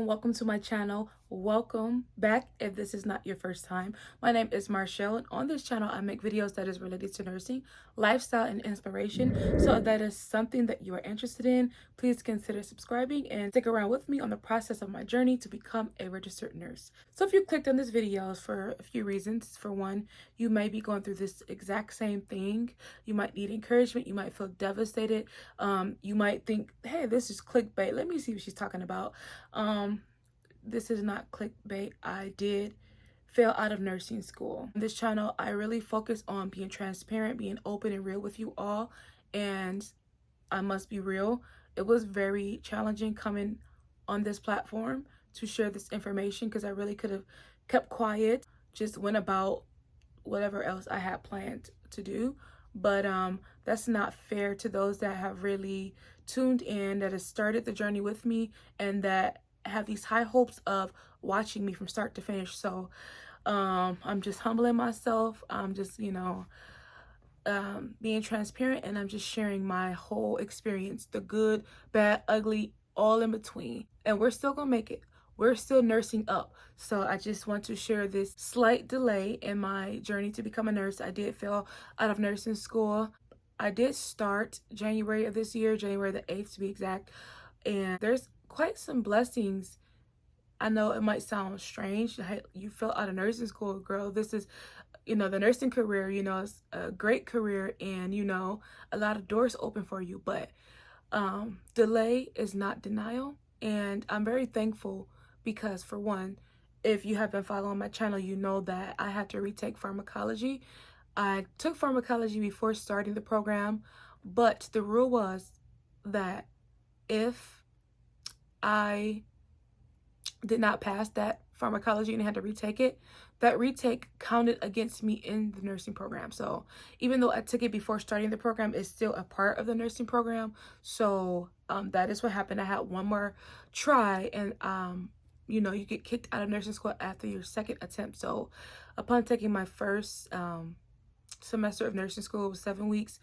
welcome to my channel. Welcome back if this is not your first time. My name is Marshall, and on this channel I make videos that is related to nursing, lifestyle, and inspiration. So if that is something that you are interested in, please consider subscribing and stick around with me on the process of my journey to become a registered nurse. So if you clicked on this video for a few reasons. For one, you may be going through this exact same thing. You might need encouragement. You might feel devastated. You might think, hey, this is clickbait. Let me see what she's talking about. This is not clickbait. I did fail out of nursing school. On this channel, I really focus on being transparent, being open and real with you all. And I must be real, it was very challenging coming on this platform to share this information because I really could have kept quiet, just went about whatever else I had planned to do. But that's not fair to those that have really tuned in, that has started the journey with me, and that have these high hopes of watching me from start to finish. So I'm just humbling myself. I'm just, being transparent, and I'm just sharing my whole experience, the good, bad, ugly, all in between. And we're still gonna make it. We're still nursing up. So I just want to share this slight delay in my journey to become a nurse. I did fail out of nursing school. I did start January of this year, January the 8th to be exact. And there's quite some blessings. I know it might sound strange. Hey, you fell out of nursing school, girl. This is, the nursing career, it's a great career, and, a lot of doors open for you. But delay is not denial. And I'm very thankful because, for one, if you have been following my channel, you know that I had to retake pharmacology. I took pharmacology before starting the program, but the rule was that if I did not pass that pharmacology and I had to retake it, that retake counted against me in the nursing program. So even though I took it before starting the program, it's still a part of the nursing program. So that is what happened. I had one more try, and you get kicked out of nursing school after your second attempt. So upon taking my first semester of nursing school, it was 7 weeks.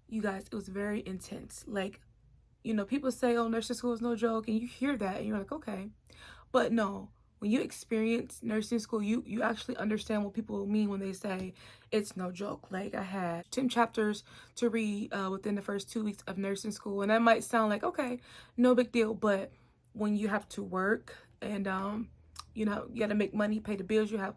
You guys, it was very intense. Like, people say, oh, nursing school is no joke, and you hear that and you're like, okay. But no, when you experience nursing school, you actually understand what people mean when they say it's no joke. Like, I had 10 chapters to read within the first 2 weeks of nursing school, and that might sound like, okay, no big deal. But when you have to work and you got to make money, pay the bills, you have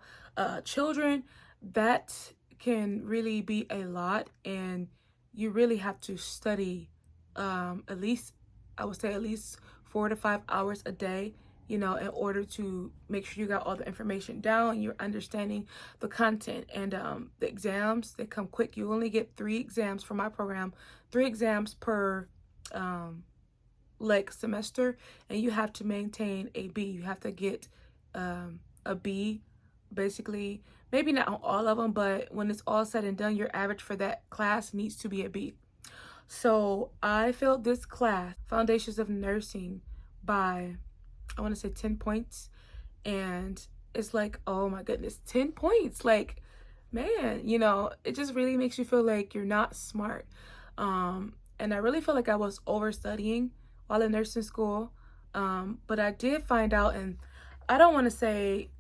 children, that can really be a lot, and you really have to study at least, I would say, at least 4 to 5 hours a day, in order to make sure you got all the information down, you're understanding the content. And the exams, they come quick. You only get 3 exams for my program, 3 exams per semester, and you have to maintain a B. You have to get a B, basically. Maybe not on all of them, but when it's all said and done, your average for that class needs to be a B. So I failed this class, Foundations of Nursing, by, I want to say 10 points. And it's like, oh my goodness, 10 points. Like, man, it just really makes you feel like you're not smart. And I really feel like I was overstudying while in nursing school. But I did find out, and I don't want to say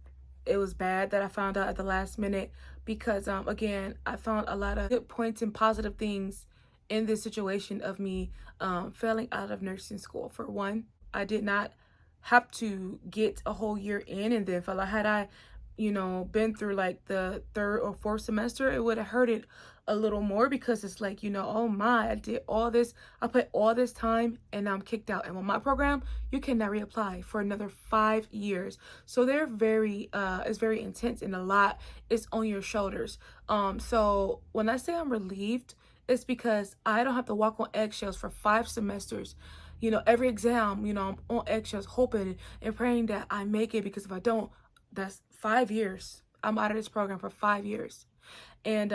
it was bad that I found out at the last minute, because again, I found a lot of good points and positive things in this situation of me failing out of nursing school. For one, I did not have to get a whole year in and then fail. Had I, been through like the 3rd or 4th semester, it would have hurted a little more, because it's like, oh my, I did all this, I put all this time, and now I'm kicked out. And with my program, you cannot reapply for another 5 years. So they're very, it's very intense, and a lot is on your shoulders. So when I say I'm relieved, it's because I don't have to walk on eggshells for 5 semesters. Every exam, I'm on eggshells, hoping and praying that I make it, because if I don't, that's 5 years. I'm out of this program for 5 years. And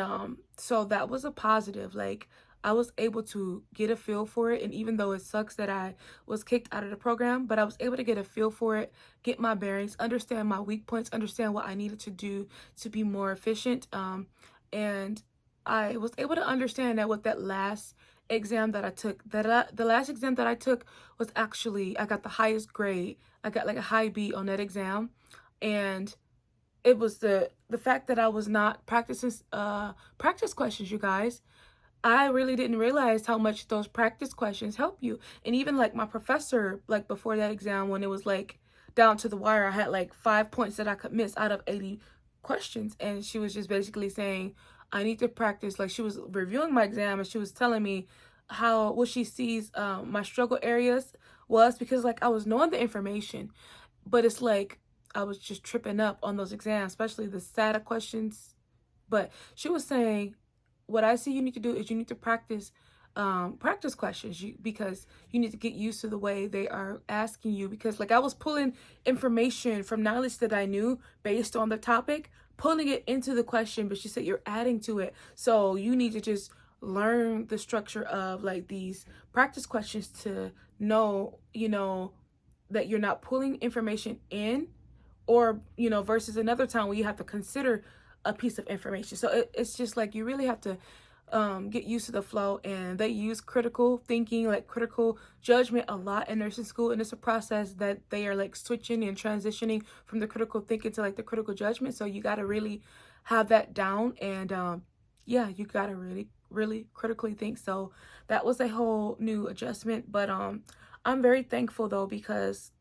so that was a positive. Like, I was able to get a feel for it. And even though it sucks that I was kicked out of the program, but I was able to get a feel for it, get my bearings, understand my weak points, understand what I needed to do to be more efficient. And I was able to understand that with that last exam that I took, the last exam that I took was actually, I got the highest grade. I got like a high B on that exam. And it was the fact that I was not practicing practice questions, you guys. I really didn't realize how much those practice questions help you. And even like my professor, like before that exam, when it was like down to the wire, I had like 5 points that I could miss out of 80 questions. And she was just basically saying, I need to practice. Like, she was reviewing my exam and she was telling me how, what she sees my struggle areas was, because like I was knowing the information, but it's like I was just tripping up on those exams, especially the SATA questions. But she was saying, what I see you need to do is you need to practice practice questions, because you need to get used to the way they are asking you. Because like I was pulling information from knowledge that I knew based on the topic, pulling it into the question, but she said you're adding to it. So you need to just learn the structure of like these practice questions to know, that you're not pulling information in, or versus another time where you have to consider a piece of information. So it's just like you really have to get used to the flow. And they use critical thinking, like critical judgment, a lot in nursing school, and it's a process that they are like switching and transitioning from the critical thinking to like the critical judgment. So you got to really have that down. And yeah, you got to really critically think. So that was a whole new adjustment. But I'm very thankful though, because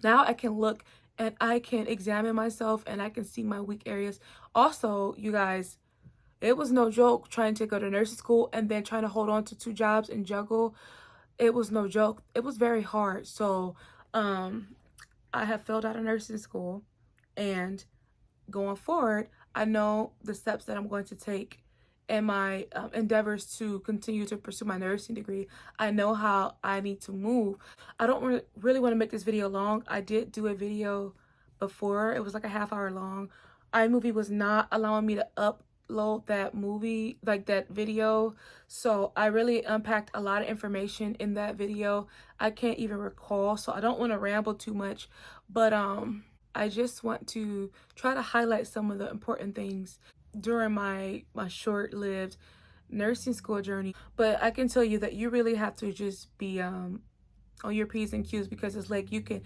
now I can look and I can examine myself and I can see my weak areas. Also, you guys, it was no joke trying to go to nursing school and then trying to hold on to 2 jobs and juggle. It was no joke. It was very hard. So I have failed out of nursing school, and going forward, I know the steps that I'm going to take in my endeavors to continue to pursue my nursing degree. I know how I need to move. I don't really want to make this video long. I did do a video before. It was like a half-hour long. iMovie was not allowing me to upload that movie, like that video. So I really unpacked a lot of information in that video. I can't even recall, so I don't want to ramble too much. But I just want to try to highlight some of the important things during my short-lived nursing school journey. But I can tell you that you really have to just be on your P's and Q's, because it's like you can,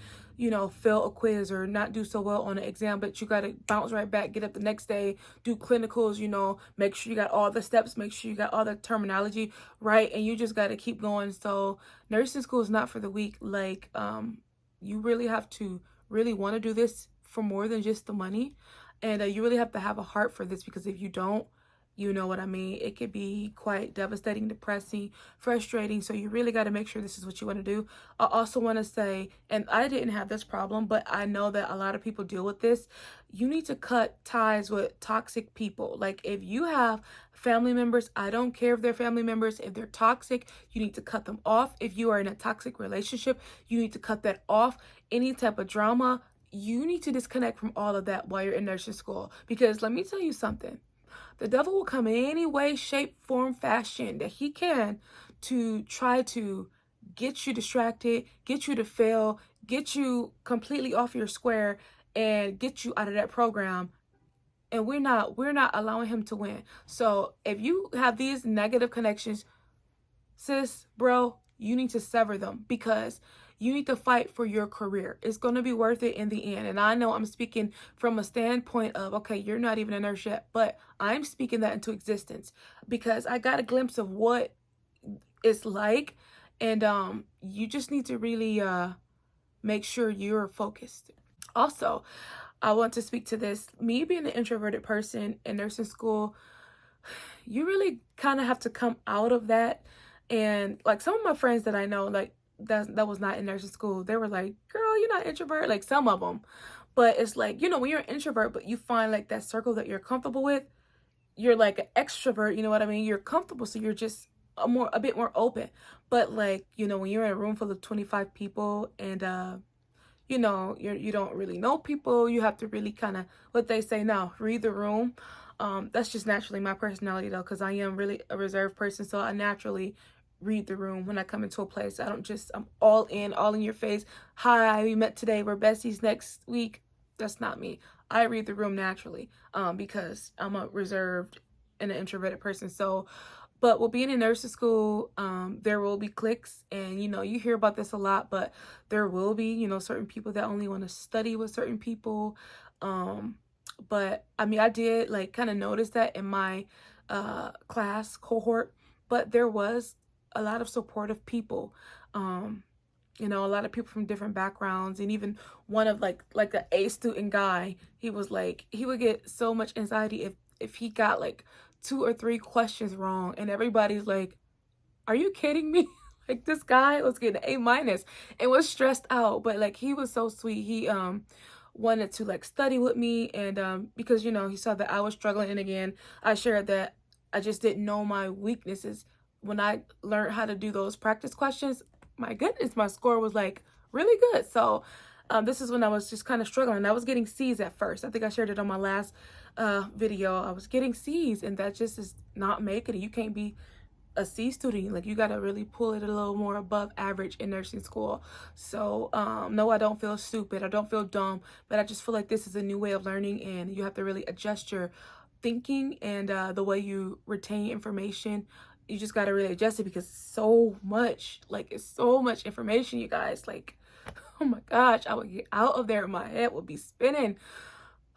fail a quiz or not do so well on an exam, but you got to bounce right back, get up the next day, do clinicals, make sure you got all the steps, make sure you got all the terminology right, and you just got to keep going. So nursing school is not for the weak. Like, you really have to really want to do this for more than just the money. And you really have to have a heart for this, because if you don't, you know what I mean, it could be quite devastating, depressing, frustrating. So you really got to make sure this is what you want to do. I also want to say, and I didn't have this problem, but I know that a lot of people deal with this. You need to cut ties with toxic people. Like, if you have family members, I don't care if they're family members, if they're toxic, you need to cut them off. If you are in a toxic relationship, you need to cut that off. Any type of drama, you need to disconnect from all of that while you're in nursing school. Because let me tell you something. The devil will come in any way, shape, form, fashion that he can to try to get you distracted, get you to fail, get you completely off your square, and get you out of that program. And we're not allowing him to win. So if you have these negative connections, sis, bro, you need to sever them, because you need to fight for your career. It's going to be worth it in the end. And I know I'm speaking from a standpoint of, okay, you're not even a nurse yet, but I'm speaking that into existence, because I got a glimpse of what it's like. And you just need to really make sure you're focused. Also, I want to speak to this. Me being an introverted person in nursing school, you really kind of have to come out of that. And like some of my friends that I know, like that was not in nursing school, they were like, girl, you're not introvert, like some of them. But it's like, when you're an introvert, but you find like that circle that you're comfortable with, you're like an extrovert, you know what I mean? You're comfortable, so you're just a bit more open. But like, when you're in a room full of 25 people and you don't really know people, you have to really kind of, what they say now, read the room. That's just naturally my personality though, because I am really a reserved person, so I naturally read the room when I come into a place. I'm all in your face. Hi, we met today, we're besties next week. That's not me. I read the room naturally, because I'm a reserved and an introverted person. So But with being in nursing school, there will be cliques, and you hear about this a lot, but there will be, certain people that only want to study with certain people. Um, but I mean, I did like kind of notice that in my class cohort, but there was a lot of supportive people. Um, a lot of people from different backgrounds, and even one of like a A student guy, he was like, he would get so much anxiety if he got like 2 or 3 questions wrong, and everybody's like, are you kidding me? Like, this guy was getting A minus and was stressed out, but like, he was so sweet. He wanted to like study with me, and because he saw that I was struggling, and again, I shared that I just didn't know my weaknesses. When I learned how to do those practice questions, my goodness, my score was like really good. So this is when I was just kind of struggling. I was getting C's at first. I think I shared it on my last video. I was getting C's, and that just is not making it. You can't be a C student. Like, you got to really pull it a little more above average in nursing school. So no, I don't feel stupid, I don't feel dumb, but I just feel like this is a new way of learning, and you have to really adjust your thinking and the way you retain information. You just got to really adjust it, because it's so much, like, it's so much information, you guys. Like, oh my gosh, I would get out of there and my head would be spinning.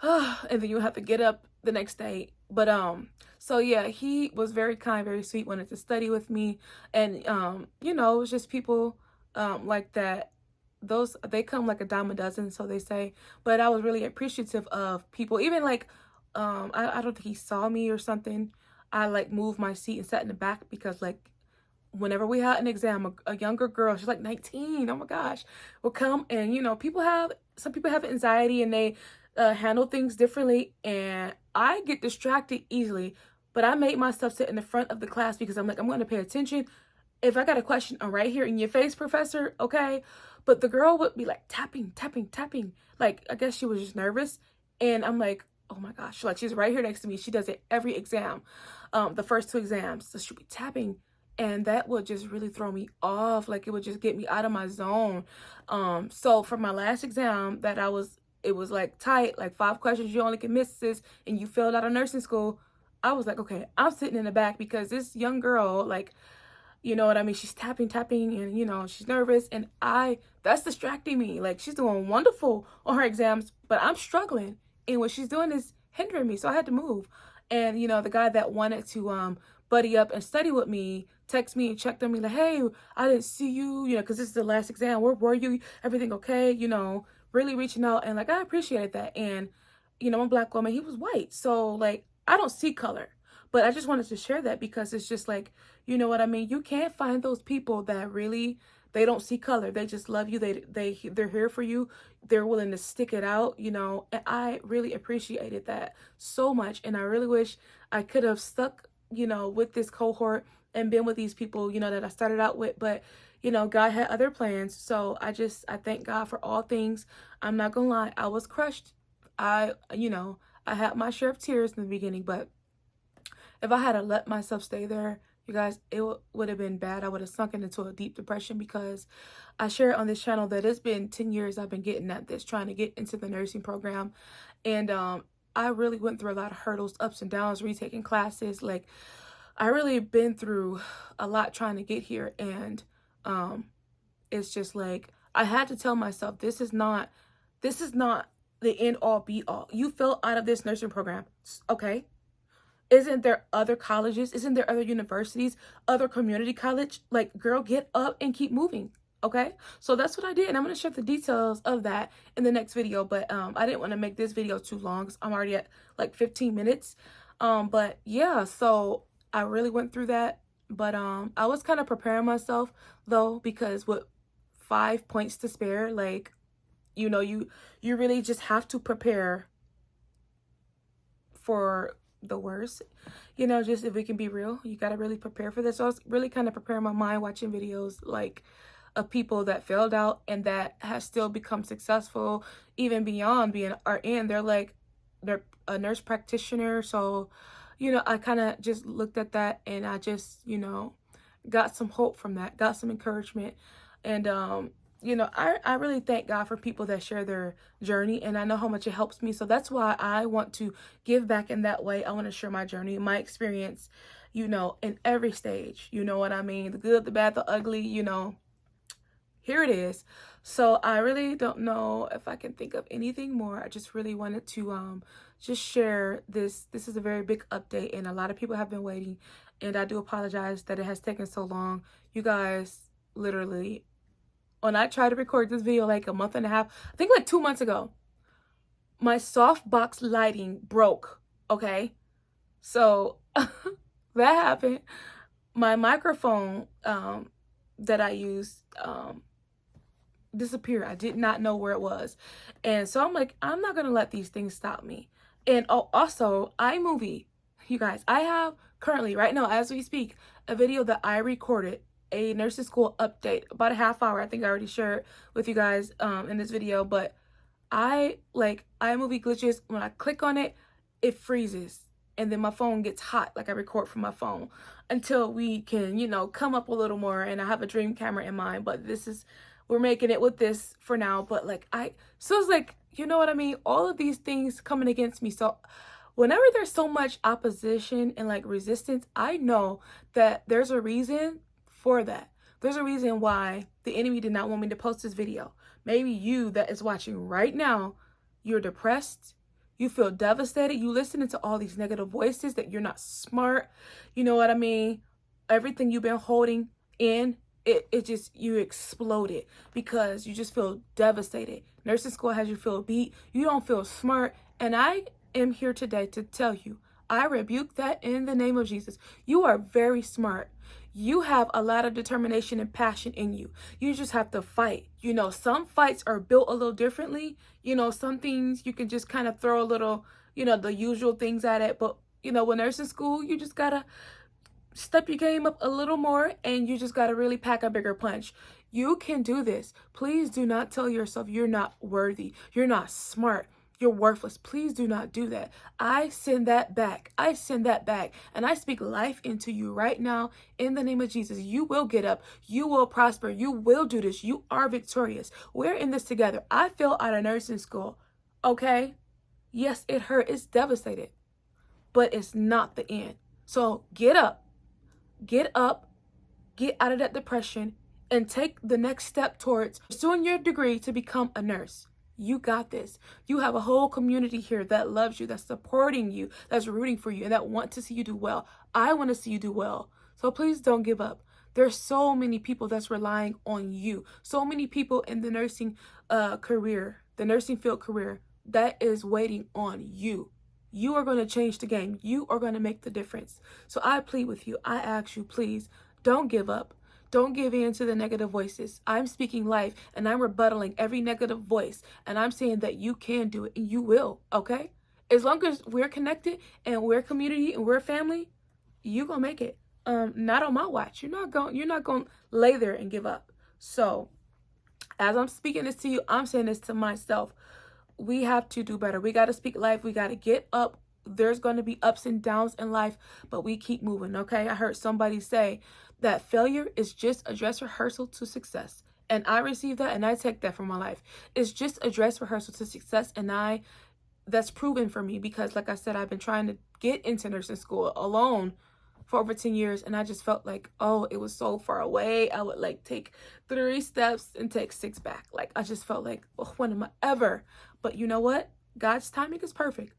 And then you have to get up the next day. But so yeah, he was very kind, very sweet, wanted to study with me. And it was just people like that. Those, they come like a dime a dozen, so they say. But I was really appreciative of people, even like I don't think he saw me or something. I like moved my seat and sat in the back, because like whenever we had an exam, a younger girl, she's like 19, oh my gosh, will come, and some people have anxiety, and they handle things differently, and I get distracted easily. But I made myself sit in the front of the class, because I'm like, I'm going to pay attention. If I got a question, I'm right here in your face, professor, okay? But the girl would be like tapping, tapping, tapping. Like, I guess she was just nervous. And I'm like, oh my gosh, like, she's right here next to me. She does it every exam, the first 2 exams. So she'll be tapping. And that would just really throw me off. Like, it would just get me out of my zone. So for my last exam it was like tight, like 5 questions, you only can miss this, and you failed out of nursing school. I was like, okay, I'm sitting in the back, because this young girl, like, you know what I mean? She's tapping, tapping, and she's nervous, and that's distracting me. Like, she's doing wonderful on her exams, but I'm struggling, and what she's doing is hindering me. So I had to move. And the guy that wanted to buddy up and study with me text me and checked on me, like, hey, I didn't see you, because this is the last exam. Where were you? Everything okay? Really reaching out, and like, I appreciated that. And I'm a Black woman, he was white, so like, I don't see color. But I just wanted to share that, because it's just like, you know what I mean? You can't find those people that really, they don't see color. They just love you. They're here for you. They're willing to stick it out, and I really appreciated that so much. And I really wish I could have stuck, with this cohort and been with these people, that I started out with. But God had other plans. So I thank God for all things. I'm not gonna lie, I was crushed. I had my share of tears in the beginning, but if I had let myself stay there, you guys, it would have been bad. I would have sunken into a deep depression, because I share on this channel that it's been 10 years I've been getting at this, trying to get into the nursing program. And I really went through a lot of hurdles, ups and downs, retaking classes. Like, I really been through a lot trying to get here. And it's just like, I had to tell myself, this is not the end all be all. You fell out of this nursing program, okay? Isn't there other colleges? Isn't there other universities, other community college? Like, girl, get up and keep moving, okay? So that's what I did, and I'm going to share the details of that in the next video. But I didn't want to make this video too long, because I'm already at like 15 minutes. But yeah, so I really went through that. But I was kind of preparing myself, though, because with 5 points to spare, like, you really just have to prepare for the worst, just if we can be real, you got to really prepare for this. So I was really kind of preparing my mind, watching videos like of people that failed out and that has still become successful, even beyond being RN. They're a nurse practitioner. So I kind of just looked at that, and I just got some hope from that, got some encouragement. And I really thank God for people that share their journey, and I know how much it helps me. So that's why I want to give back in that way. I want to share my journey, my experience, you know, in every stage. You know what I mean? The good, the bad, the ugly, you know, here it is. So I really don't know if I can think of anything more. I just really wanted to just share this. This is a very big update, and a lot of people have been waiting, and I do apologize that it has taken so long. You guys, literally, when I tried to record this video like a month and a half, I think like 2 months ago, my softbox lighting broke, okay? So that happened. My microphone that I used disappeared. I did not know where it was. And so I'm like, I'm not going to let these things stop me. And also, iMovie, you guys, I have currently, right now, as we speak, a video that I recorded, a nursing school update, about a half hour. I think I already shared with you guys in this video, but iMovie glitches. When I click on it, it freezes. And then my phone gets hot, like I record from my phone, until we can, you know, come up a little more. And I have a dream camera in mind, but we're making it with this for now. But so it's like, you know what I mean? All of these things coming against me. So whenever there's so much opposition and like resistance, I know that there's a reason for that. There's a reason why the enemy did not want me to post this video. Maybe you that is watching right now, you're depressed, you feel devastated, you listening to all these negative voices that you're not smart, you know what I mean? Everything you've been holding in, it just, you exploded because you just feel devastated. Nursing school has you feel beat, you don't feel smart, and I am here today to tell you, I rebuke that in the name of Jesus. You are very smart. You have a lot of determination and passion in you. You just have to fight. You know, some fights are built a little differently. You know, some things you can just kind of throw a little, you know, the usual things at it. But, you know, when nursing school, you just got to step your game up a little more, and you just got to really pack a bigger punch. You can do this. Please do not tell yourself you're not worthy. You're not smart. You're worthless. Please do not do that. I send that back. I send that back. And I speak life into you right now in the name of Jesus. You will get up. You will prosper. You will do this. You are victorious. We're in this together. I fell out of nursing school. Okay? Yes, it hurt. It's devastated. But it's not the end. So get up. Get up. Get out of that depression and take the next step towards pursuing your degree to become a nurse. You got this. You have a whole community here that loves you, that's supporting you, that's rooting for you, and that want to see you do well. I want to see you do well. So please don't give up. There's so many people that's relying on you. So many people in the nursing career, the nursing field career, that is waiting on you. You are going to change the game. You are going to make the difference. So I plead with you. I ask you, please, don't give up. Don't give in to the negative voices. I'm speaking life, and I'm rebuttaling every negative voice, and I'm saying that you can do it, and you will, okay? As long as we're connected and we're community and we're family, you gonna make it. Not on my watch. You're not gonna lay there and give up. So as I'm speaking this to you, I'm saying this to myself. We have to do better. We got to speak life. We got to get up. There's going to be ups and downs in life, but we keep moving, okay? I heard somebody say that failure is just a dress rehearsal to success. And I received that, and I take that for my life. It's just a dress rehearsal to success, and that's proven for me because, like I said, I've been trying to get into nursing school alone for over 10 years, and I just felt like, oh, it was so far away. I would like take 3 steps and take 6 back. Like, I just felt like, oh, when am I ever? But you know what? God's timing is perfect.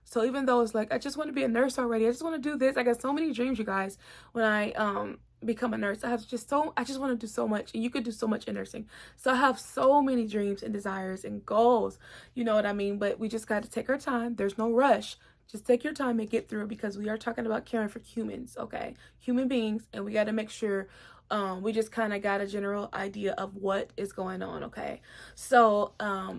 So even though it's like, I just want to be a nurse already, I just want to do this. I got so many dreams, you guys. When I become a nurse, I just want to do so much, and you could do so much in nursing. So I have so many dreams and desires and goals, you know what I mean? But we just got to take our time. There's no rush. Just take your time and get through it, because we are talking about caring for humans, okay? Human beings, and we got to make sure we just kind of got a general idea of what is going on, okay? So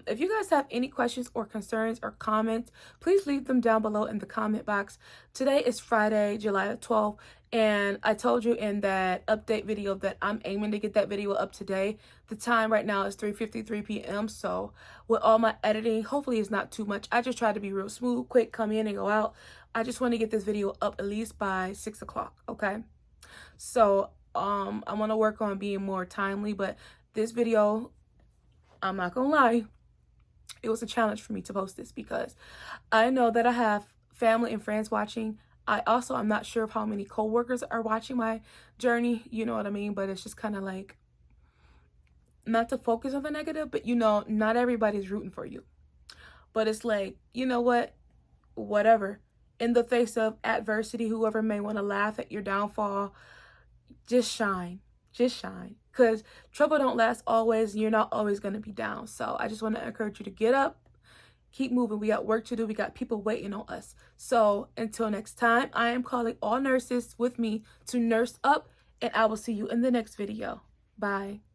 if you guys have any questions or concerns or comments, please leave them down below in the comment box. Today is Friday, July 12th, and I told you in that update video that I'm aiming to get that video up today. The time right now is 3:53 p.m. So with all my editing, hopefully it's not too much. I just try to be real smooth, quick, come in and go out. I just want to get this video up at least by 6 o'clock, okay? So I'm going to work on being more timely, but this video, I'm not going to lie, it was a challenge for me to post this because I know that I have family and friends watching. I'm not sure of how many coworkers are watching my journey, you know what I mean? But it's just kind of like, not to focus on the negative, but not everybody's rooting for you. But it's like, you know what? Whatever. In the face of adversity, whoever may want to laugh at your downfall, just shine. Just shine. Because trouble don't last always, and you're not always going to be down. So I just want to encourage you to get up, keep moving. We got work to do. We got people waiting on us. So until next time, I am calling all nurses with me to nurse up, and I will see you in the next video. Bye.